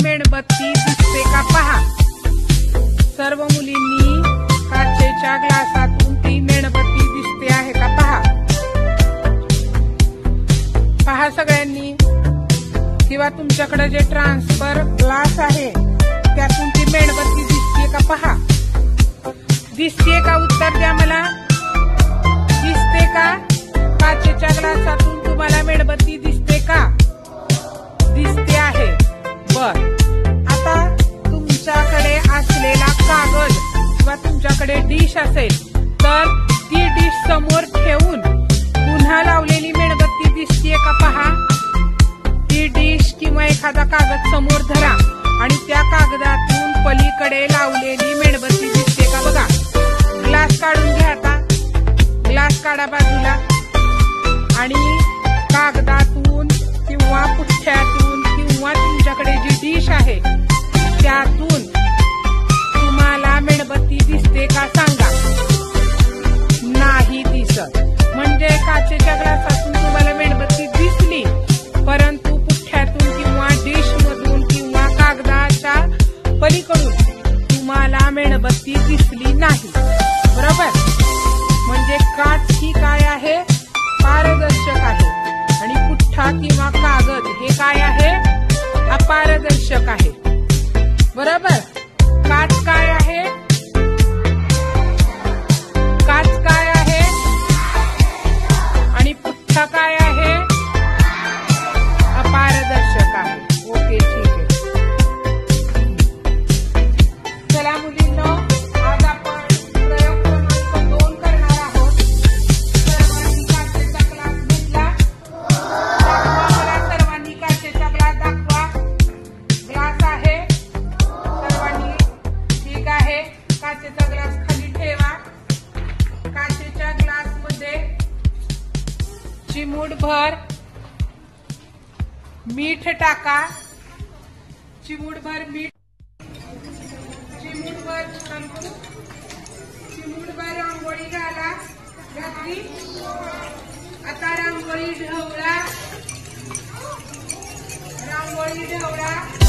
मेणबत्ती दिसते का पहा। सर्व मुलींनी काचेच्या ग्लासातून ती मेणबत्ती दिसते आहे का पहा। पहा सगळ्यांनी, किंवा तुमच्याकडे जे ट्रान्सफर ग्लास आहे त्यातून ती मेणबत्ती दिसते का पहा। दिसते का? उत्तर द्या मला। दिसते का? काचेच्या ग्लासातून तुम्हाला मेणबत्ती दिसते का? दिसते आहे। बर, आता तुमच्याकडे असलेला कागद किंवा तुमच्याकडे डिश असेल तर ती डिश समोर ठेवून पुन्हा लावलेली मेणबत्ती दिसते का पहा। ती डिश किंवा एखादा कागद समोर धरा आणि त्या कागदातून पलीकडे लावलेली मेणबत्ती दिसते का बघा। ग्लास काढून घ्या, आता ग्लास काढा बाजूला आणि कागदातून किंवा पुठ्ठ्यातून किंवा तुमच्याकडे जी डिश आहे त्यातून तुम्हाला मेणबत्ती दिसते का सांगा। नाही दिसत, म्हणजे काचेच्या ग्लासातून तुम्हाला मेणबत्ती दिसली परंतु पुठ्ठ्यातून किंवा डिश मधून किंवा कागदाच्या पलीकडून तुम्हाला मेणबत्ती दिसली नाही, बरोबर। म्हणजे काच ही काय आहे? पारदर्शक आहे आणि पुठ्ठा किंवा कागद हे काय आहे? अपारदर्शक आहे, बरोबर। काच काय आहे? काच काय आहे आणि पुठ्ठा काय आहे? अपारदर्शक आहे। ओके, ठीक आहे। चला मुलींनो, आज आपण प्रयोग क्रमांक 2 करणार आहोत। सर्वांनी काचेचा ग्लास घेतला? दाखवा मला, सर्वांनी काचेचा ग्लास दाखवा। ग्लास आहे सर्वांनी, ठीक आहे। काचेचा ग्लास खाली ठेवा। काचेच्या ग्लास मध्ये चिमूटभर मीठ टाका। चिमूटभर मीठ, चिमूटभर तांदूळ, चिमूटभर रांगोळी घाला, घातली। आता रांगोळी ढवळा, रांगोळी ढवळा।